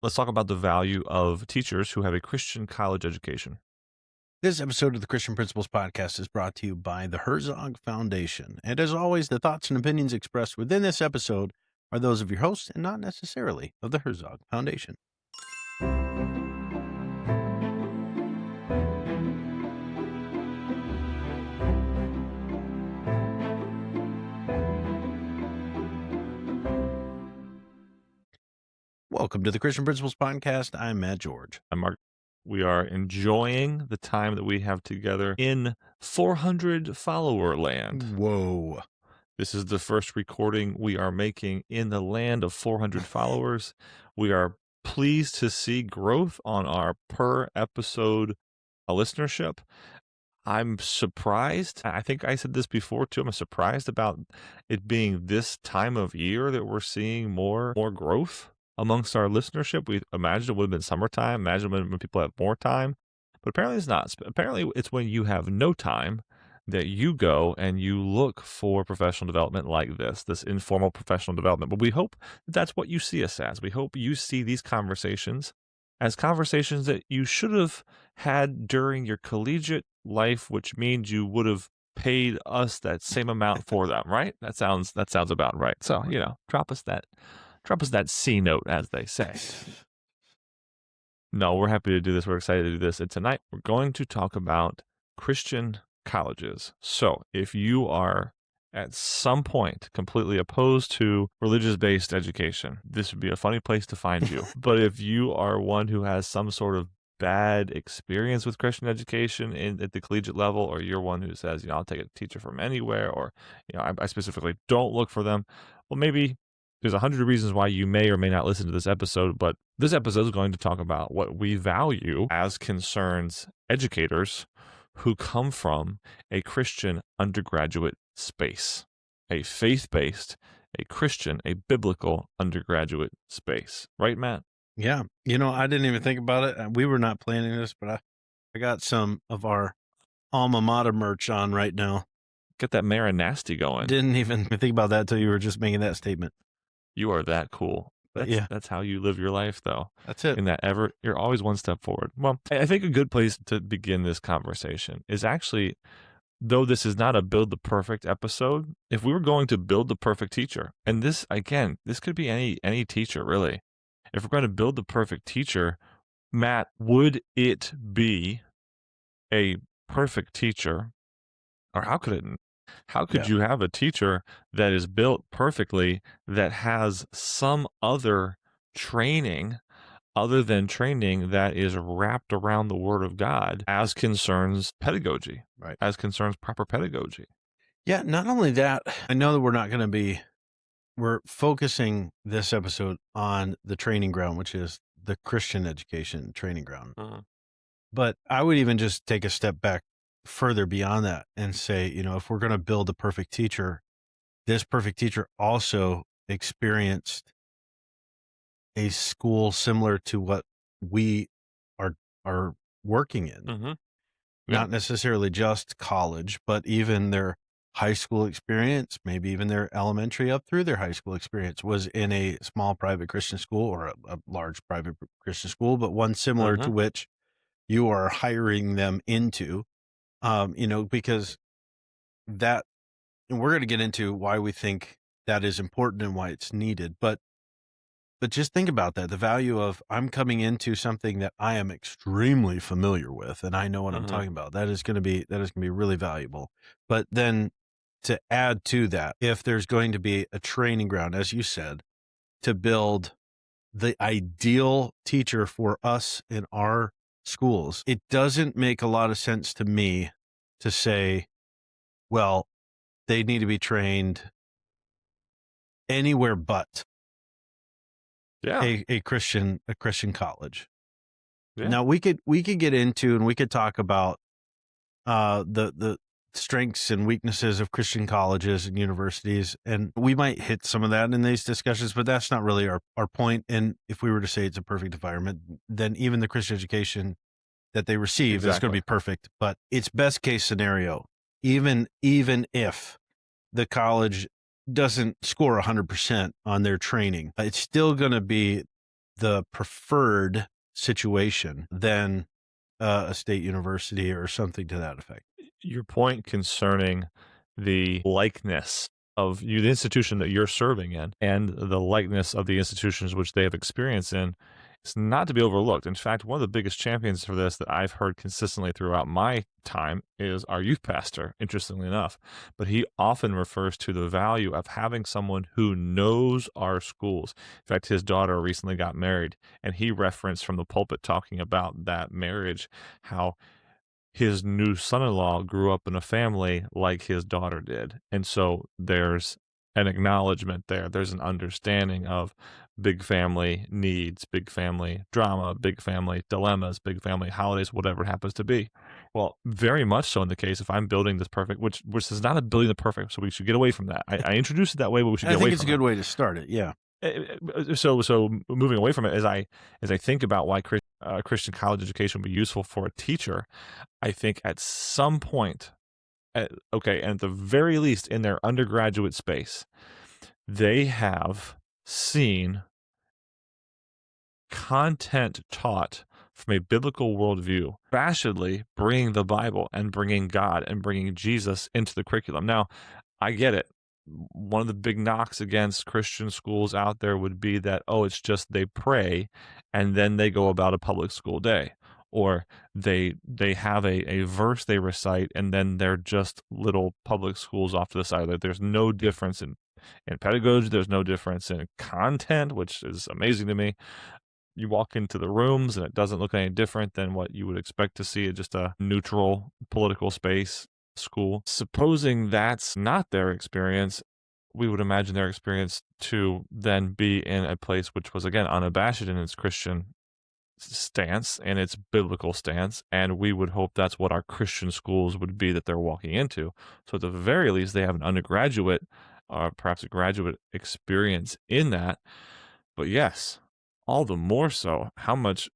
Let's talk about the value of teachers who have a Christian college education. This episode of the Christian Principles Podcast is brought to you by the Herzog Foundation. And as always, the thoughts and opinions expressed within this episode are those of your host and not necessarily of the Herzog Foundation. Welcome to the Christian Principles Podcast. I'm Matt George. I'm Mark. We are enjoying the time that we have together in 400 follower land. Whoa. This is the first recording we are making in the land of 400 followers. We are pleased to see growth on our per episode listenership. I'm surprised. I think I said this before too. I'm surprised about it being this time of year that we're seeing more growth amongst our listenership. We imagined it would have been summertime, imagine when people have more time, but apparently it's not. Apparently it's when you have no time that you go and you look for professional development like this informal professional development. But we hope that's what you see us as. We hope you see these conversations as conversations that you should have had during your collegiate life, which means you would have paid us that same amount for them, right? That sounds about right. So, drop us that C note, as they say. No, we're happy to do this. We're excited to do this. And tonight we're going to talk about Christian colleges. So if you are at some point completely opposed to religious-based education, this would be a funny place to find you. But if you are one who has some sort of bad experience with Christian education at the collegiate level, or you're one who says, I'll take a teacher from anywhere, or, I specifically don't look for them, well, maybe there's 100 reasons why you may or may not listen to this episode, but this episode is going to talk about what we value as concerns educators who come from a Christian undergraduate space, a faith-based, a Christian, a biblical undergraduate space. Right, Matt? Yeah. I didn't even think about it. We were not planning this, but I got some of our alma mater merch on right now. Get that Marinasty going. Didn't even think about that until you were just making that statement. You are that cool. That's how you live your life, though. That's it. You're always one step forward. Well, I think a good place to begin this conversation is actually, though this is not a build the perfect episode, if we were going to build the perfect teacher, and this could be any teacher, really. If we're going to build the perfect teacher, Matt, would it be a perfect teacher, or how could you have a teacher that is built perfectly that has some other training other than training that is wrapped around the Word of God as concerns pedagogy, right? As concerns proper pedagogy. Yeah, not only that, I know that we're focusing this episode on the training ground, which is the Christian education training ground. But I would even just take a step back further beyond that and say, if we're going to build a perfect teacher, this perfect teacher also experienced a school similar to what we are working in. Mm-hmm. Yeah. Not necessarily just college, but even their high school experience, maybe even their elementary up through their high school experience was in a small private Christian school or a large private Christian school, but one similar to which you are hiring them into. Because that, and we're going to get into why we think that is important and why it's needed. But just think about that. The value of I'm coming into something that I am extremely familiar with, and I know what I'm talking about. That is going to be really valuable. But then to add to that, if there's going to be a training ground, as you said, to build the ideal teacher for us in our schools, it doesn't make a lot of sense to me to say, well, they need to be trained anywhere but a Christian college. Yeah. Now we could get into, and we could talk about the strengths and weaknesses of Christian colleges and universities, and we might hit some of that in these discussions, but that's not really our point. And if we were to say it's a perfect environment, then even the Christian education that they receive is going to be perfect. But it's best case scenario, even if the college doesn't score 100% on their training, it's still going to be the preferred situation than a state university or something to that effect. Your point concerning the likeness of you, the institution that you're serving in, and the likeness of the institutions which they have experience in, is not to be overlooked. In fact, one of the biggest champions for this that I've heard consistently throughout my time is our youth pastor, interestingly enough. But he often refers to the value of having someone who knows our schools. In fact, his daughter recently got married, and he referenced from the pulpit talking about that marriage, how his new son-in-law grew up in a family like his daughter did. And so there's an acknowledgement there. There's an understanding of big family needs, big family drama, big family dilemmas, big family holidays, whatever it happens to be. Well, very much so in the case if I'm building this perfect, which is not a building the perfect, so we should get away from that. I introduced it that way, but we should I get away think it's a from good way to start it. Yeah. So moving away from it, as I think about why Christian college education would be useful for a teacher, I think at some point, and at the very least in their undergraduate space, they have seen content taught from a biblical worldview, rashly bringing the Bible and bringing God and bringing Jesus into the curriculum. Now, I get it. One of the big knocks against Christian schools out there would be that, oh, it's just they pray and then they go about a public school day. Or they have a verse they recite and then they're just little public schools off to the side. There's no difference in pedagogy. There's no difference in content, which is amazing to me. You walk into the rooms and it doesn't look any different than what you would expect to see at just a neutral political space school. Supposing that's not their experience, we would imagine their experience to then be in a place which was, again, unabashed in its Christian stance and its biblical stance, and we would hope that's what our Christian schools would be that they're walking into. So at the very least, they have an undergraduate, perhaps a graduate experience in that. But yes, all the more so, how much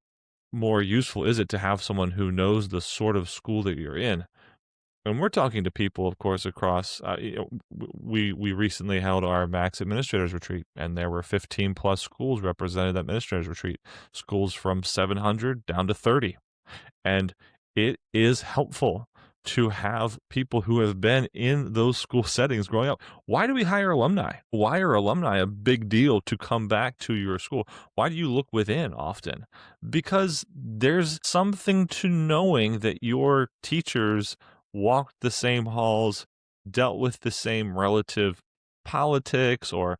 more useful is it to have someone who knows the sort of school that you're in? And we're talking to people, of course, across. We recently held our Max Administrators Retreat, and there were 15 plus schools represented at Administrators Retreat. Schools from 700 down to 30, and it is helpful to have people who have been in those school settings growing up. Why do we hire alumni? Why are alumni a big deal to come back to your school? Why do you look within often? Because there's something to knowing that your teachers walked the same halls, dealt with the same relative politics or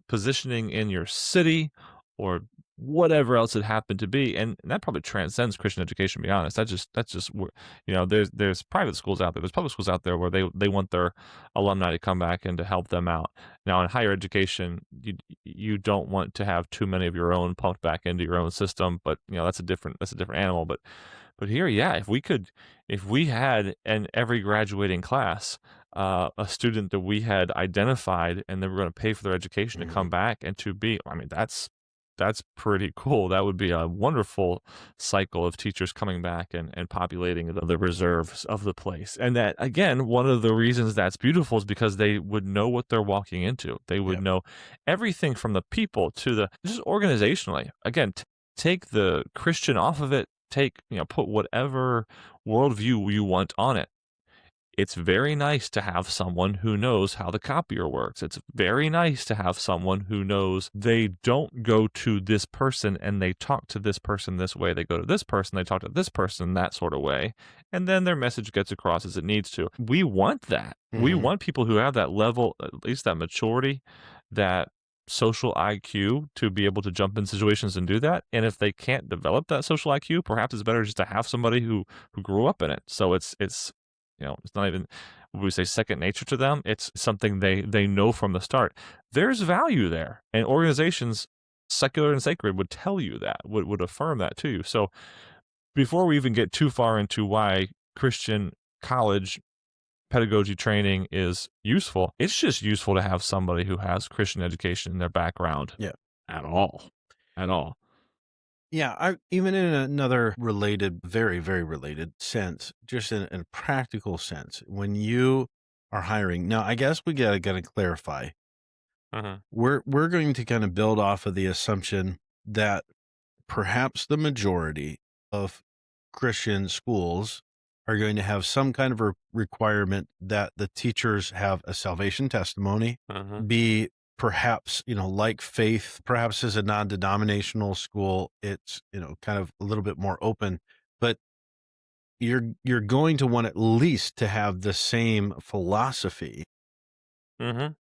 positioning in your city or whatever else it happened to be, and that probably transcends Christian education. To be honest, that's just there's private schools out there, there's public schools out there where they want their alumni to come back and to help them out. Now, in higher education, you don't want to have too many of your own pumped back into your own system, but that's a different animal. But here, yeah, if we had in every graduating class a student that we had identified and then we're going to pay for their education to come back and to be, I mean, that's pretty cool. That would be a wonderful cycle of teachers coming back and populating the reserves of the place. And that, again, one of the reasons that's beautiful is because they would know what they're walking into. They would know everything from the people to the, just organizationally. Again, take the Christian off of it, put whatever worldview you want on it. It's very nice to have someone who knows how the copier works. It's very nice to have someone who knows they don't go to this person and they talk to this person this way. They go to this person, they talk to this person that sort of way. And then their message gets across as it needs to. We want that. We want people who have that level, at least that maturity, that social IQ to be able to jump in situations and do that. And if they can't develop that social IQ, perhaps it's better just to have somebody who grew up in it. So it's it's not even, what we say, second nature to them. It's something they know from the start. There's value there. And organizations, secular and sacred, would tell you that, would affirm that to you. So before we even get too far into why Christian college pedagogy training is useful, it's just useful to have somebody who has Christian education in their background. Yeah. At all. Yeah, even in another related, very, very related sense, just in a practical sense, when you are hiring, now I guess we gotta clarify. We're going to kind of build off of the assumption that perhaps the majority of Christian schools are going to have some kind of a requirement that the teachers have a salvation testimony, Mm-hmm. be perhaps, like Faith, perhaps as a non-denominational school, it's, kind of a little bit more open, but you're going to want at least to have the same philosophy. Mm-hmm.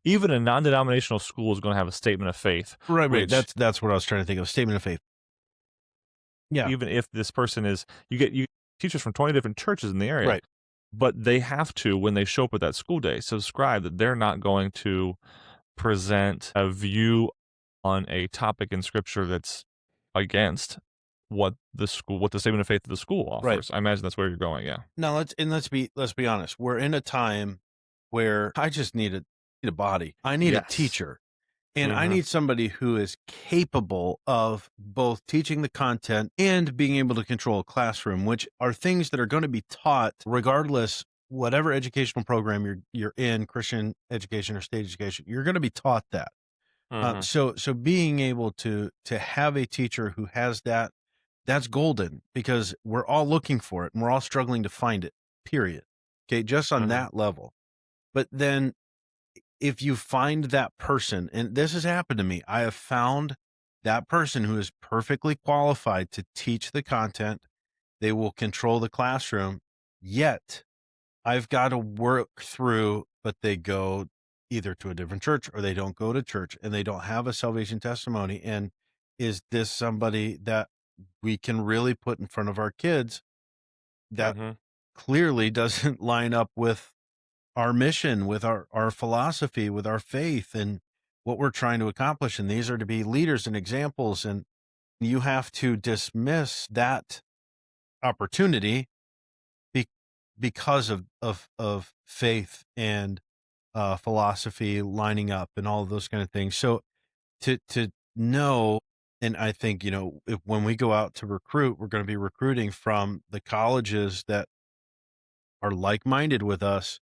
Even a non-denominational school is going to have a statement of faith, Right. which That's what I was trying to think of. Statement of faith. Yeah. even if this person is, you get teachers from 20 different churches in the area, Right. but they have to, when they show up at that school day, subscribe that they're not going to present a view on a topic in scripture that's against what the statement of faith of the school Right. offers. I imagine that's where you're going. Yeah. Now let's be honest. We're in a time where I just need a body. I need a Yes. teacher. And I Mm-hmm. need somebody who is capable of both teaching the content and being able to control a classroom, which are things that are going to be taught regardless whatever educational program you're in, Christian education or state education, you're going to be taught that. Mm-hmm. So being able to have a teacher who has that, that's golden, because we're all looking for it and we're all struggling to find it. Period. Okay, just on Mm-hmm. that level. But then if you find that person, and this has happened to me, I have found that person who is perfectly qualified to teach the content. They will control the classroom, yet I've got to work through, but they go either to a different church or they don't go to church and they don't have a salvation testimony. And is this somebody that we can really put in front of our kids that Mm-hmm. clearly doesn't line up with our mission, with our philosophy, with our faith, and what we're trying to accomplish? And these are to be leaders and examples. And you have to dismiss that opportunity be, because of faith and philosophy lining up and all of those kind of things. So to know, and I think, when we go out to recruit, we're going to be recruiting from the colleges that are like-minded with us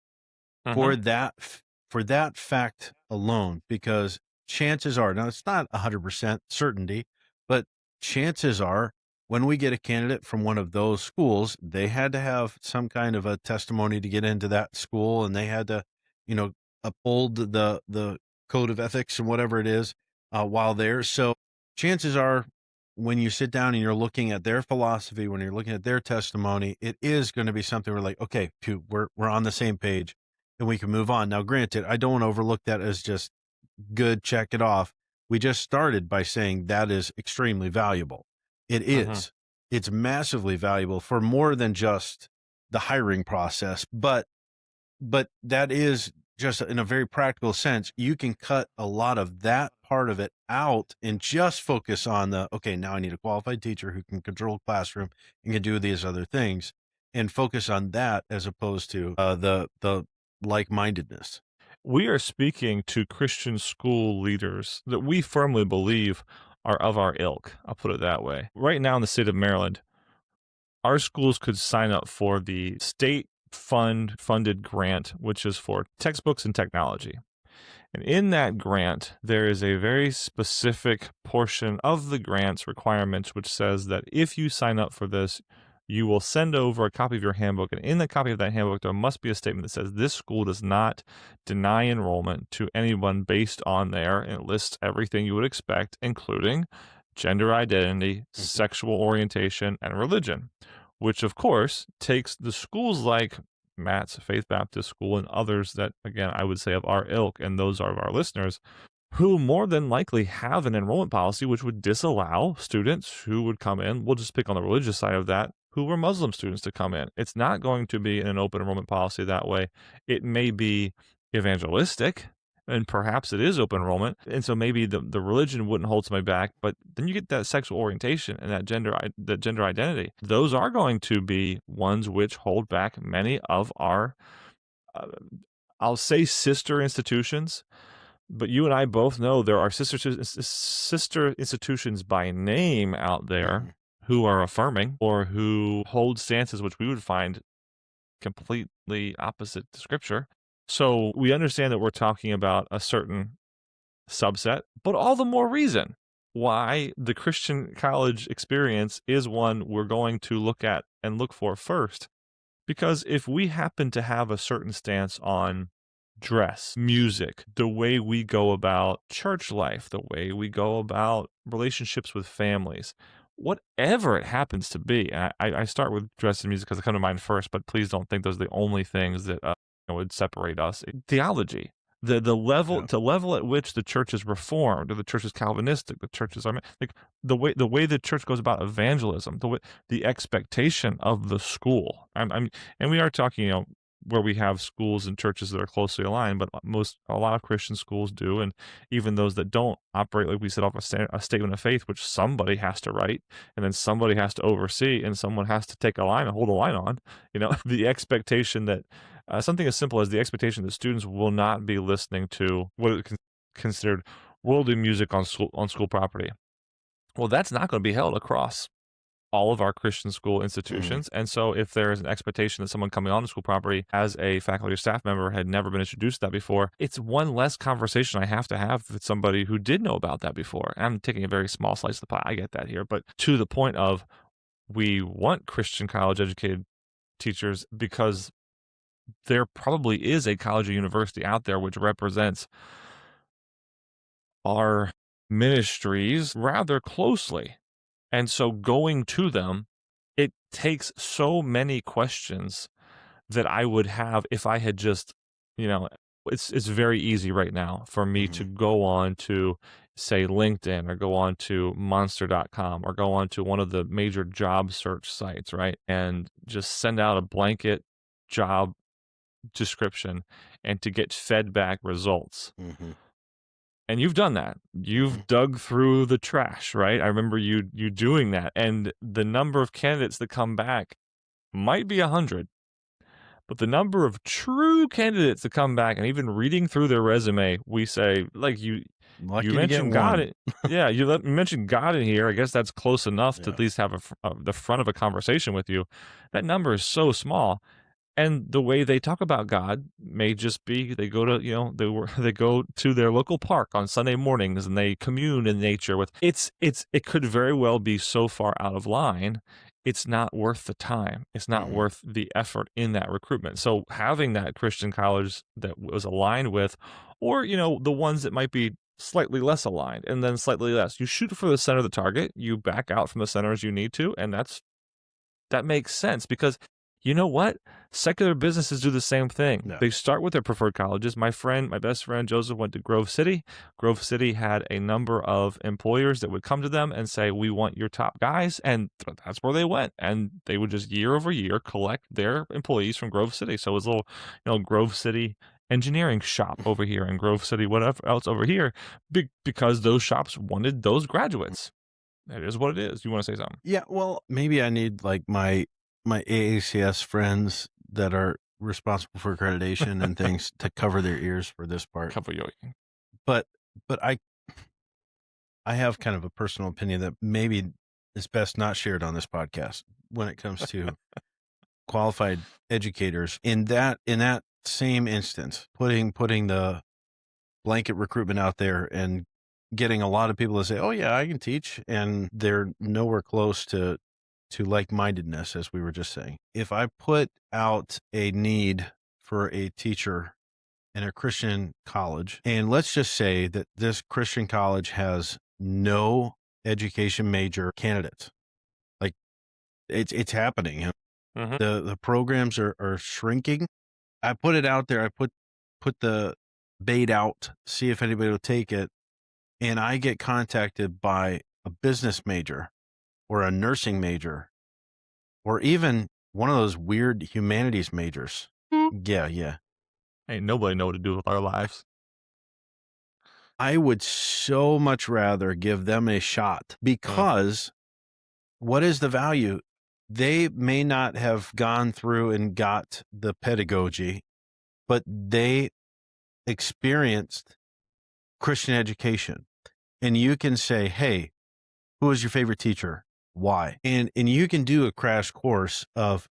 Mm-hmm. for that fact alone, because chances are, now it's not 100% certainty, but chances are when we get a candidate from one of those schools, they had to have some kind of a testimony to get into that school, and they had to, uphold the code of ethics and whatever it is while there. So chances are, when you sit down and you're looking at their philosophy, when you're looking at their testimony, it is going to be something we're like, okay, phew, we're on the same page and we can move on. Now, granted, I don't want to overlook that as just good, check it off. We just started by saying that is extremely valuable. It Mm-hmm. is. It's massively valuable for more than just the hiring process, but that is just in a very practical sense. You can cut a lot of that part of it out and just focus on okay, now I need a qualified teacher who can control a classroom and can do these other things, and focus on that as opposed to the like-mindedness. We are speaking to Christian school leaders that we firmly believe are of our ilk. I'll put it that way. Right now in the state of Maryland, our schools could sign up for the state funded grant, which is for textbooks and technology. And in that grant, there is a very specific portion of the grant's requirements which says that if you sign up for this, you will send over a copy of your handbook. And in the copy of that handbook, there must be a statement that says this school does not deny enrollment to anyone based on their, and it lists everything you would expect, including gender identity, Mhm. sexual orientation, and religion, which of course takes the schools like Matt's Faith Baptist School and others that, again, I would say of our ilk, and those are of our listeners, who more than likely have an enrollment policy which would disallow students who would come in. We'll just pick on the religious side of that, who were Muslim students to come in. It's not going to be an open enrollment policy that way. It may be evangelistic, and perhaps it is open enrollment. And so maybe the religion wouldn't hold somebody back, but then you get that sexual orientation and that gender identity. Those are going to be ones which hold back many of our, uh, I'll say sister institutions, but you and I both know there are sister institutions by name out there Mhm. who are affirming or who hold stances which we would find completely opposite to scripture. So we understand that we're talking about a certain subset, but all the more reason why the Christian college experience is one we're going to look at and look for first. Because if we happen to have a certain stance on dress, music, the way we go about church life, the way we go about relationships with families, whatever it happens to be, and I start with dress and music because they come to mind first, but please don't think those are the only things that would separate us. Theology. Yeah. The level at which the church is reformed, or the church is Calvinistic, the church is like the way the church goes about evangelism, the expectation of the school. And we are talking, where we have schools and churches that are closely aligned, but a lot of Christian schools do, and even those that don't operate like we set off a statement of faith, which somebody has to write, and then somebody has to oversee, and someone has to take a line and hold a line on. The expectation that something as simple as the expectation that students will not be listening to what is considered worldly music on school property. Well, that's not going to be held across all of our Christian school institutions. And so if there is an expectation that someone coming onto school property as a faculty or staff member had never been introduced to that before, it's one less conversation I have to have with somebody who did know about that before. And I'm taking a very small slice of the pie. I get that here. But to the point of, we want Christian college educated teachers because there probably is a college or university out there which represents our ministries rather closely. And so going to them, it takes so many questions that I would have if I had just, it's very easy right now for me to go on to, say, LinkedIn, or go on to monster.com, or go on to one of the major job search sites, right? And just send out a blanket job description and to get fed back results. And you've done that. You've dug through the trash, right? I remember you doing that. And the number of candidates that come back might be 100, but the number of true candidates that come back, and even reading through their resume, we say, like, you Lucky to get mentioned God. one. Yeah, you mentioned God in here. I guess that's close enough to at least have the front of a conversation with you. That number is so small. And the way they talk about God may just be they go to, they go to their local park on Sunday mornings and they commune in nature with it could very well be so far out of line. It's not worth the time. It's not worth the effort in that recruitment. So having that Christian college that was aligned with, or, the ones that might be slightly less aligned and then slightly less, you shoot for the center of the target, you back out from the center as you need to. And that makes sense because you know what? Secular businesses do the same thing. Yeah. They start with their preferred colleges. My best friend Joseph went to Grove City. Grove City had a number of employers that would come to them and say, "We want your top guys," and that's where they went. And they would just year over year collect their employees from Grove City. So it was a little, Grove City engineering shop over here and Grove City whatever else over here, because those shops wanted those graduates. That is what it is. You want to say something? Yeah, well, maybe I need like my AACS friends that are responsible for accreditation and things to cover their ears for this part. Cover your. But I have kind of a personal opinion that maybe is best not shared on this podcast when it comes to qualified educators. In that same instance, putting the blanket recruitment out there and getting a lot of people to say, "Oh yeah, I can teach," and they're nowhere close to like-mindedness, as we were just saying. If I put out a need for a teacher in a Christian college, and let's just say that this Christian college has no education major candidates, like it's happening. The programs are shrinking. I put it out there. I put the bait out, see if anybody will take it, and I get contacted by a business major or a nursing major, or even one of those weird humanities majors. Yeah. Ain't nobody know what to do with our lives. I would so much rather give them a shot because what is the value? They may not have gone through and got the pedagogy, but they experienced Christian education. And you can say, "Hey, who is your favorite teacher? Why?" And you can do a crash course of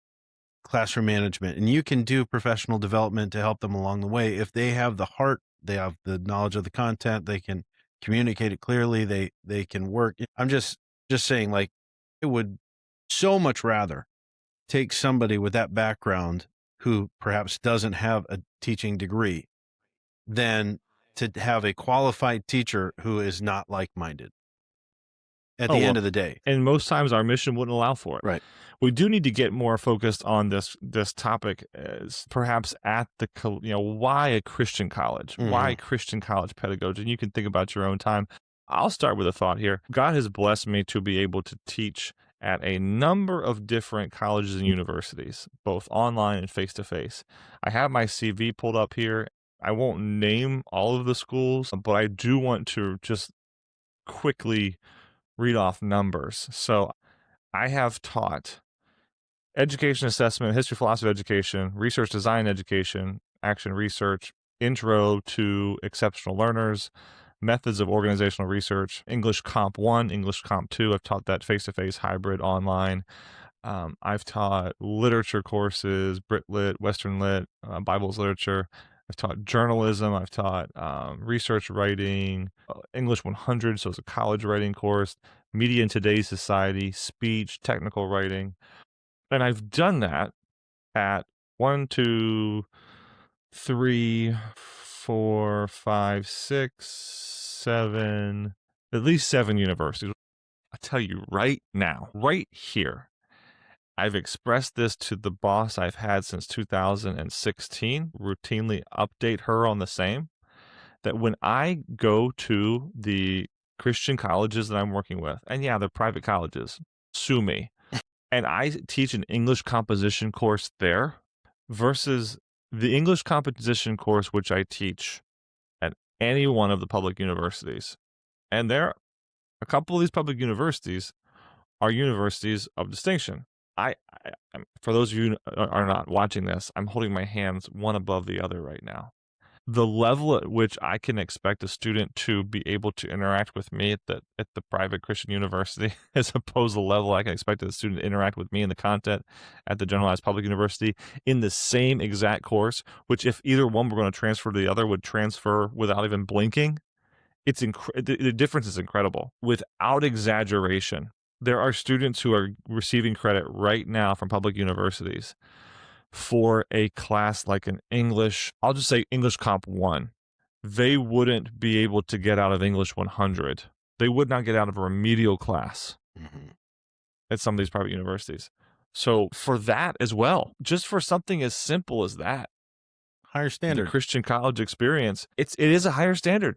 classroom management, and you can do professional development to help them along the way. If they have the heart, they have the knowledge of the content, they can communicate it clearly, they can work. I'm just saying, like, I would so much rather take somebody with that background who perhaps doesn't have a teaching degree than to have a qualified teacher who is not like-minded at Oh, the end well, of the day. and most times our mission wouldn't allow for it. Right. We do need to get more focused on this topic as perhaps at the, why a Christian college? Why Christian college pedagogy? And you can think about your own time. I'll start with a thought here. God has blessed me to be able to teach at a number of different colleges and universities, both online and face-to-face. I have my CV pulled up here. I won't name all of the schools, but I do want to just quickly read off numbers. So I have taught education assessment, history, philosophy of education, research design education, action research, intro to exceptional learners, methods of organizational research, English Comp 1, English Comp 2. I've taught that face-to-face, hybrid, online. I've taught literature courses, Brit Lit, Western Lit, Bibles literature. I've taught journalism. I've taught research writing, English 100, so it's a college writing course, media in today's society, speech, technical writing. And I've done that at 1, 2, 3, 4, 5, 6, 7, at least 7 universities. I'll tell you right now, right here, I've expressed this to the boss I've had since 2016, routinely update her on the same, that when I go to the Christian colleges that I'm working with, and yeah, they're private colleges, sue me, and I teach an English composition course there versus the English composition course which I teach at any one of the public universities. And there, a couple of these public universities are universities of distinction. For those of you who are not watching this, I'm holding my hands one above the other right now. The level at which I can expect a student to be able to interact with me at the private Christian university, as opposed to the level I can expect a student to interact with me in the content at the generalized public university in the same exact course, which if either one were going to transfer to the other would transfer without even blinking. The difference is incredible. Without exaggeration, there are students who are receiving credit right now from public universities for a class like an English, I'll just say English Comp 1. They wouldn't be able to get out of English 100. They would not get out of a remedial class at some of these private universities. So for that as well, just for something as simple as that, Higher the standard. Christian college experience, it is a higher standard.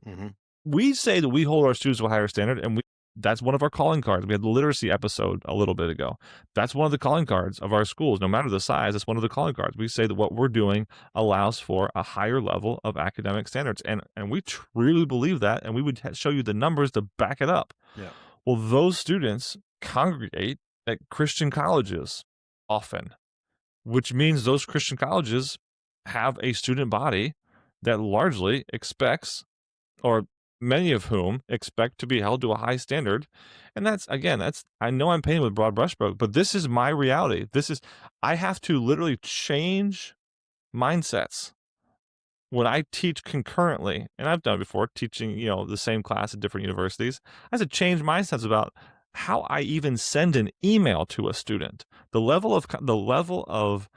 We say that we hold our students to a higher standard, and that's one of our calling cards. We had the literacy episode a little bit ago. That's one of the calling cards of our schools. No matter the size, that's one of the calling cards. We say that what we're doing allows for a higher level of academic standards. And we truly believe that, and we would show you the numbers to back it up. Yeah. Well, those students congregate at Christian colleges often, which means those Christian colleges have a student body that largely expects, or many of whom expect, to be held to a high standard. And that's I know I'm painting with broad brushstroke, but this is my reality. I have to literally change mindsets when I teach concurrently, and I've done it before, teaching, the same class at different universities. I have to change mindsets about how I even send an email to a student. The level of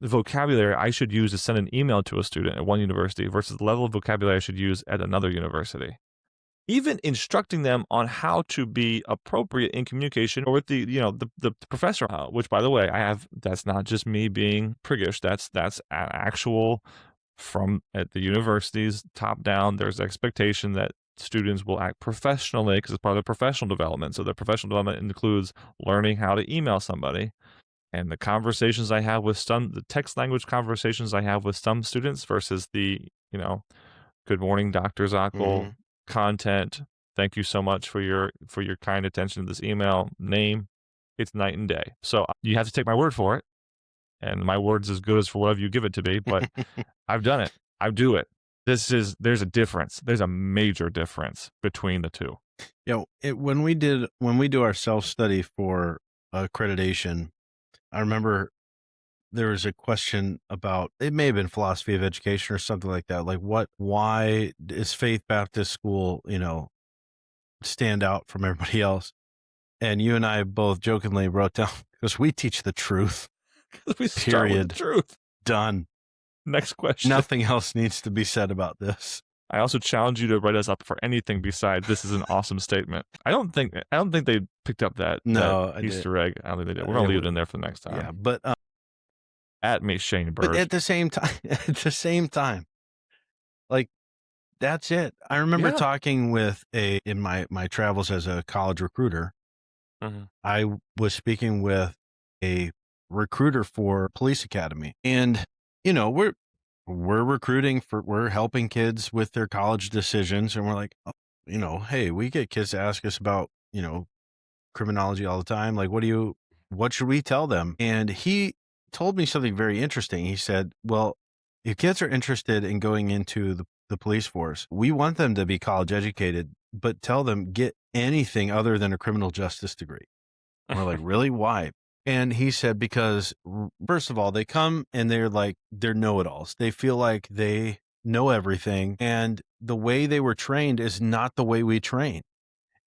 vocabulary I should use to send an email to a student at one university versus the level of vocabulary I should use at another university. Even instructing them on how to be appropriate in communication or with the professor, which, by the way, that's not just me being priggish. That's actual from at the universities top down. There's expectation that students will act professionally because it's part of their professional development. So the professional development includes learning how to email somebody. And the conversations I have with the text language conversations I have with some students versus the, good morning, Dr. Zockel content. Thank you so much for your kind attention to this email name. It's night and day. So you have to take my word for it. And my word's as good as for whatever you give it to be, but I've done it. I do it. There's a difference. There's a major difference between the two. When we do our self-study for accreditation, I remember there was a question about, it may have been philosophy of education or something like that. Like why is Faith Baptist School, stand out from everybody else? And you and I both jokingly wrote down, because we teach the truth. We start with the Period. truth. Done. Next question. Nothing else needs to be said about this. I also challenge you to write us up for anything besides "this is an awesome statement." I don't think they picked up that Easter egg. I don't think they did. We're gonna leave it in there for the next time. Yeah, but at me, Shane Bird. But at the same time, like, that's it. I remember talking with in my travels as a college recruiter. Mm-hmm. I was speaking with a recruiter for police academy, and we're recruiting we're helping kids with their college decisions, and we're like, hey, we get kids to ask us about criminology all the time. Like, what should we tell them? And he told me something very interesting. He said, well, if kids are interested in going into the police force, we want them to be college educated, but tell them get anything other than a criminal justice degree. And we're like, really? Why? And he said, because first of all, they come and they're know-it-alls. They feel like they know everything. And the way they were trained is not the way we train.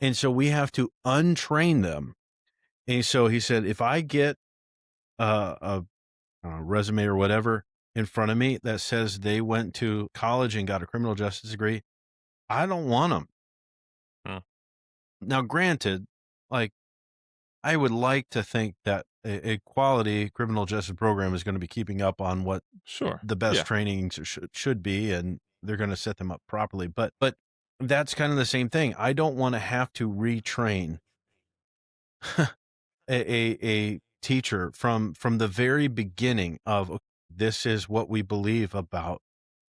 And so we have to untrain them. And so he said, if I get a resume or whatever in front of me that says they went to college and got a criminal justice degree, I don't want them. Now, granted, I would like to think that a quality criminal justice program is going to be keeping up on what the best trainings should be, and they're going to set them up properly. But that's kind of the same thing. I don't want to have to retrain a teacher from the very beginning of, this is what we believe about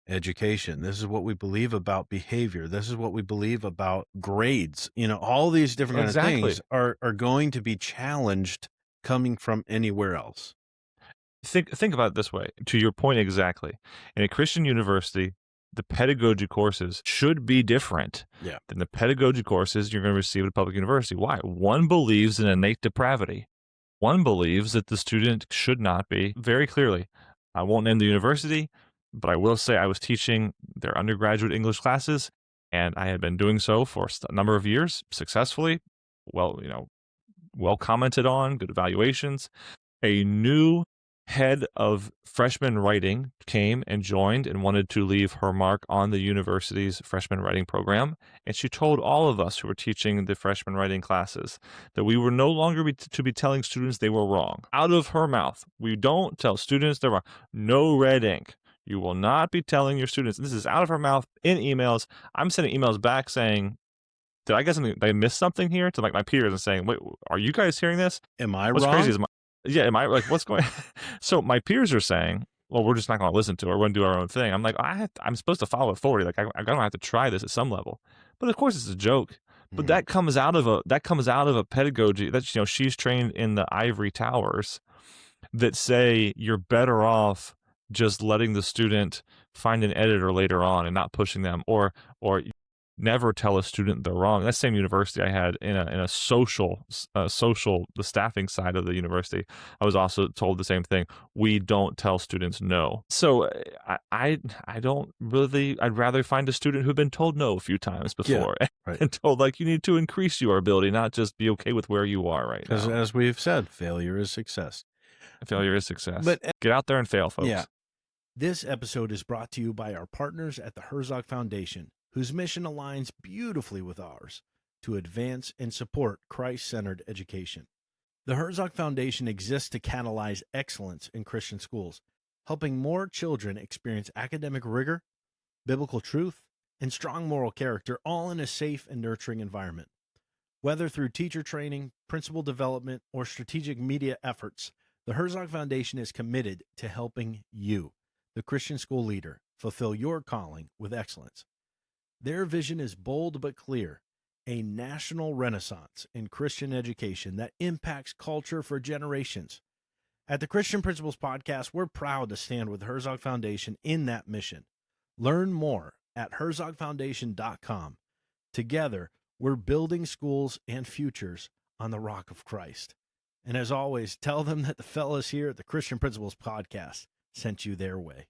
education. This is what we believe about behavior. This is what we believe about grades. All these different kind of things are going to be challenged coming from anywhere else. Think about it this way, to your point exactly. In a Christian university, the pedagogy courses should be different than the pedagogy courses you're going to receive at a public university. Why? One believes in innate depravity. One believes that the student should not be, very clearly. I won't name the university, but I will say I was teaching their undergraduate English classes, and I had been doing so for a number of years successfully. Well commented on, good evaluations. A new head of freshman writing came and joined and wanted to leave her mark on the university's freshman writing program. And she told all of us who were teaching the freshman writing classes that we were no longer to be telling students they were wrong. Out of her mouth, we don't tell students they're wrong. No red ink. You will not be telling your students. This is out of her mouth in emails. I'm sending emails back saying, did I get something? Did I miss something here? To my peers and saying, wait, are you guys hearing this? Am I what's wrong? Crazy is am I what's going? So my peers are saying, well, we're just not going to listen to her. We're going to do our own thing. I'm like, I'm supposed to follow authority. I'm going to have to try this at some level. But of course, it's a joke. But that comes out of a pedagogy that she's trained in the ivory towers that say you're better off just letting the student find an editor later on and not pushing them, or never tell a student they're wrong. That same university I had in a social, the staffing side of the university, I was also told the same thing. We don't tell students no. So I don't really, I'd rather find a student who'd been told no a few times before and told you need to increase your ability, not just be okay with where you are right now. Because as we've said, failure is success. Failure is success. But get out there and fail, folks. Yeah. This episode is brought to you by our partners at the Herzog Foundation, whose mission aligns beautifully with ours to advance and support Christ-centered education. The Herzog Foundation exists to catalyze excellence in Christian schools, helping more children experience academic rigor, biblical truth, and strong moral character, all in a safe and nurturing environment. Whether through teacher training, principal development, or strategic media efforts, the Herzog Foundation is committed to helping you, the Christian school leader, fulfill your calling with excellence. Their vision is bold but clear, a national renaissance in Christian education that impacts culture for generations. At the Christian Principles Podcast, we're proud to stand with Herzog Foundation in that mission. Learn more at herzogfoundation.com. Together, we're building schools and futures on the rock of Christ. And as always, tell them that the fellas here at the Christian Principles Podcast sent you their way.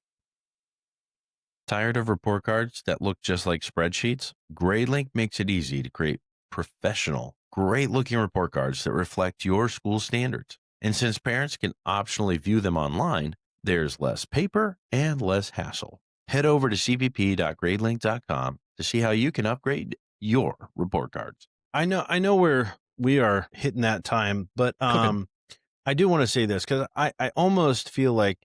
Tired of report cards that look just like spreadsheets? GradeLink makes it easy to create professional, great-looking report cards that reflect your school standards. And since parents can optionally view them online, there's less paper and less hassle. Head over to cpp.gradelink.com to see how you can upgrade your report cards. I know we are hitting that time, but I do want to say this because I almost feel like,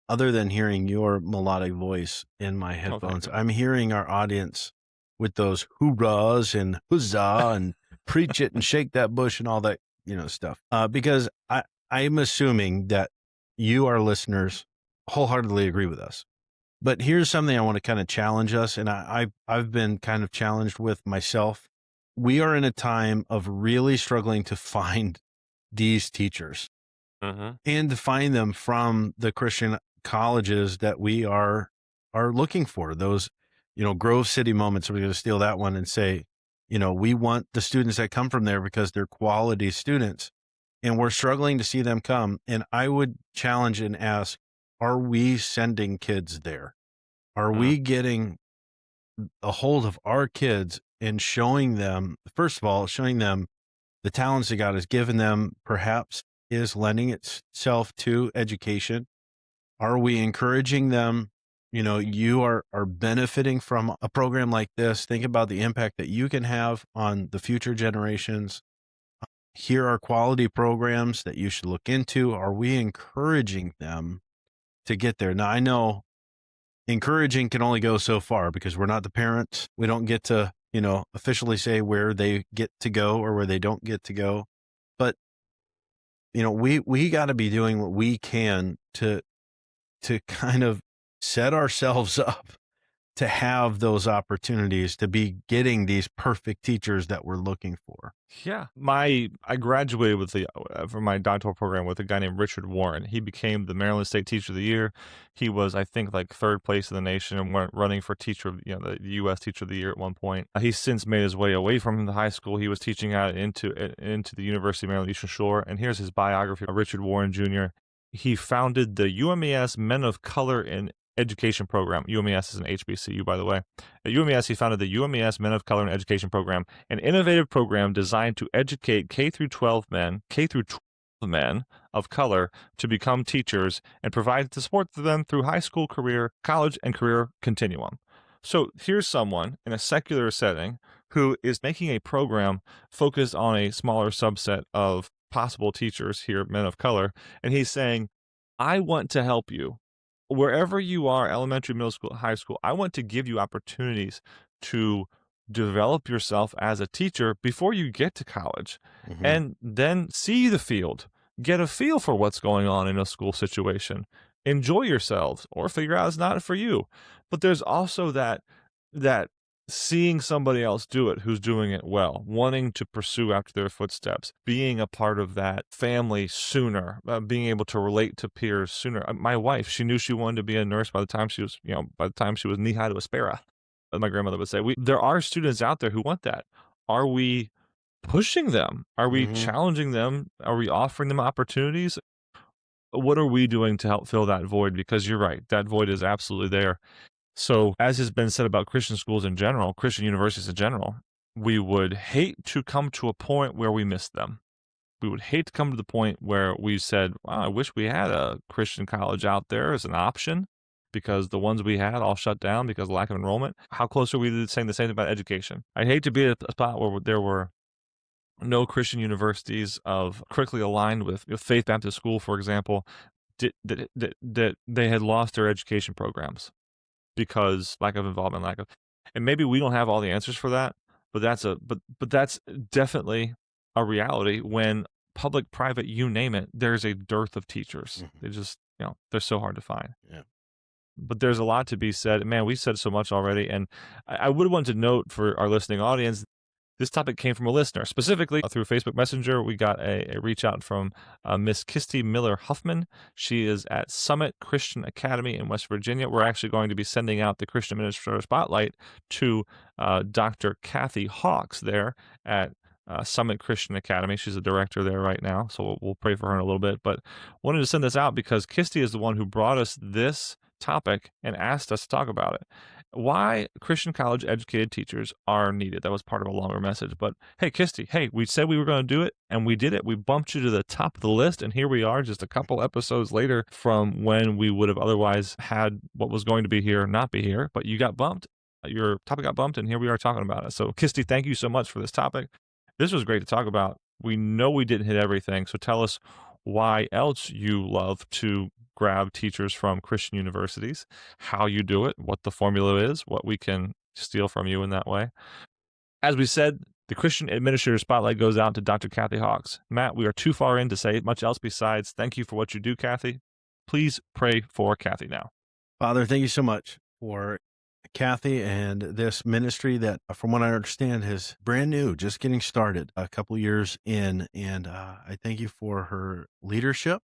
other than hearing your melodic voice in my headphones, I'm hearing our audience with those hoorahs and huzzah and preach it and shake that bush and all that, stuff. Because I'm assuming that you, our listeners, wholeheartedly agree with us. But here's something I want to kind of challenge us, and I've been kind of challenged with myself. We are in a time of really struggling to find these teachers and to find them from the Christian colleges that we are looking for. Those, Grove City moments, we're going to steal that one and say, we want the students that come from there because they're quality students, and we're struggling to see them come. And I would challenge and ask, are we sending kids there? Are we getting a hold of our kids and showing them, first of all, the talents that God has given them, perhaps is lending itself to education? Are we encouraging them? You are benefiting from a program like this. Think about the impact that you can have on the future generations. Here are quality programs that you should look into. Are we encouraging them to get there? Now, I know encouraging can only go so far because we're not the parents. We don't get to, officially say where they get to go or where they don't get to go. But, we got to be doing what we can to kind of set ourselves up to have those opportunities to be getting these perfect teachers that we're looking for. Yeah. I graduated from my doctoral program with a guy named Richard Warren. He became the Maryland State Teacher of the Year. He was, I think, like third place in the nation and went running for the U.S. Teacher of the Year at one point. He's since made his way away from the high school. He was teaching out into the University of Maryland Eastern Shore. And here's his biography of Richard Warren Jr. He founded the UMES Men of Color in Education Program. UMES is an HBCU, by the way. At UMES, he founded the UMES Men of Color in Education Program, an innovative program designed to educate K through 12 men of color to become teachers and provide the support to them through high school, career, college, and career continuum. So here's someone in a secular setting who is making a program focused on a smaller subset of possible teachers here, men of color, and he's saying, I want to help you. Wherever you are, elementary, middle school, high school, I want to give you opportunities to develop yourself as a teacher before you get to college, and then see the field, get a feel for what's going on in a school situation, enjoy yourselves, or figure out it's not for you. But there's also that seeing somebody else do it who's doing it well, wanting to pursue after their footsteps, being a part of that family sooner, being able to relate to peers sooner. My wife, she knew she wanted to be a nurse by the time she was knee high to a sparrow, as my grandmother would say. There are students out there who want that. Are we pushing them? Are we challenging them? Are we offering them opportunities? What are we doing to help fill that void? Because you're right, that void is absolutely there. So, as has been said about Christian schools in general, Christian universities in general, we would hate to come to a point where we miss them. We would hate to come to the point where we said, wow, I wish we had a Christian college out there as an option, because the ones we had all shut down because of lack of enrollment. How close are we to saying the same thing about education? I'd hate to be at a spot where there were no Christian universities of correctly aligned with Faith Baptist School, for example, that they had lost their education programs because lack of involvement, and maybe we don't have all the answers for that, but that's definitely a reality when public, private, you name it, there's a dearth of teachers. They just, they're so hard to find. Yeah. But there's a lot to be said. Man, we said so much already, and I would want to note for our listening audience, this topic came from a listener. Specifically, through Facebook Messenger, we got a reach out from Miss Kisty Miller Huffman. She is at Summit Christian Academy in West Virginia. We're actually going to be sending out the Christian Administrator Spotlight to Dr. Kathy Hawks there at Summit Christian Academy. She's a director there right now, so we'll pray for her in a little bit. But wanted to send this out because Kirsty is the one who brought us this topic and asked us to talk about it. Why Christian college educated teachers are needed. That was part of a longer message. But hey, Kirsty, hey, we said we were going to do it, and we did it. We bumped you to the top of the list, and here we are just a couple episodes later from when we would have otherwise had what was going to be here not be here. But you got bumped. Your topic got bumped, and here we are talking about it. So, Kirsty, thank you so much for this topic. This was great to talk about. We know we didn't hit everything, so tell us why else you love to grab teachers from Christian universities, how you do it, what the formula is, what we can steal from you in that way. As we said, the Christian Administrator Spotlight goes out to Dr. Kathy Hawks. Matt, we are too far in to say much else besides thank you for what you do, Kathy. Please pray for Kathy now. Father, thank you so much for Kathy and this ministry that, from what I understand, is brand new, just getting started a couple years in. And I thank you for her leadership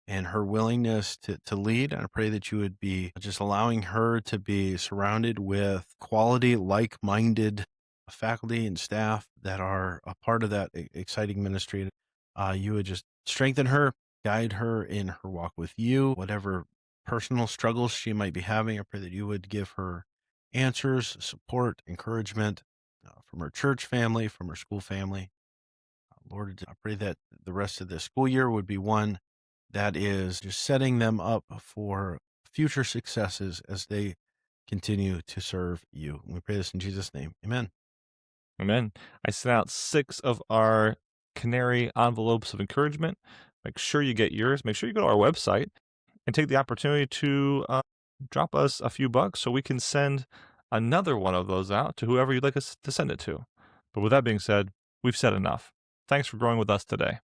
and her willingness to lead. And I pray that you would be just allowing her to be surrounded with quality, like-minded faculty and staff that are a part of that exciting ministry. You would just strengthen her, guide her in her walk with you, whatever personal struggles she might be having. I pray that you would give her answers, support, encouragement from her church family, from her school family. Lord, I pray that the rest of the school year would be one that is just setting them up for future successes as they continue to serve you. We pray this in Jesus' name. Amen. Amen. I sent out 6 of our canary envelopes of encouragement. Make sure you get yours. Make sure you go to our website and take the opportunity to drop us a few bucks so we can send another one of those out to whoever you'd like us to send it to. But with that being said, we've said enough. Thanks for growing with us today.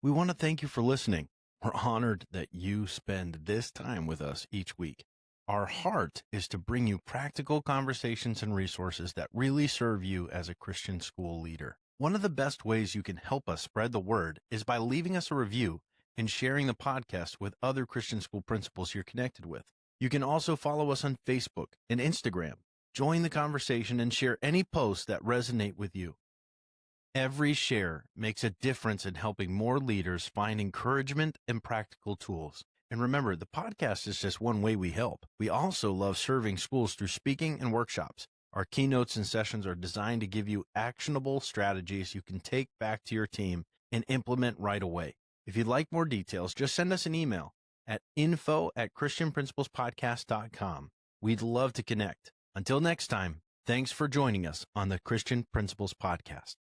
We want to thank you for listening. We're honored that you spend this time with us each week. Our heart is to bring you practical conversations and resources that really serve you as a Christian school leader. One of the best ways you can help us spread the word is by leaving us a review and sharing the podcast with other Christian school principals you're connected with. You can also follow us on Facebook and Instagram. Join the conversation and share any posts that resonate with you. Every share makes a difference in helping more leaders find encouragement and practical tools. And remember, the podcast is just one way we help. We also love serving schools through speaking and workshops. Our keynotes and sessions are designed to give you actionable strategies you can take back to your team and implement right away. If you'd like more details, just send us an email at info@christianprinciplespodcast.com. We'd love to connect. Until next time, thanks for joining us on the Christian Principles Podcast.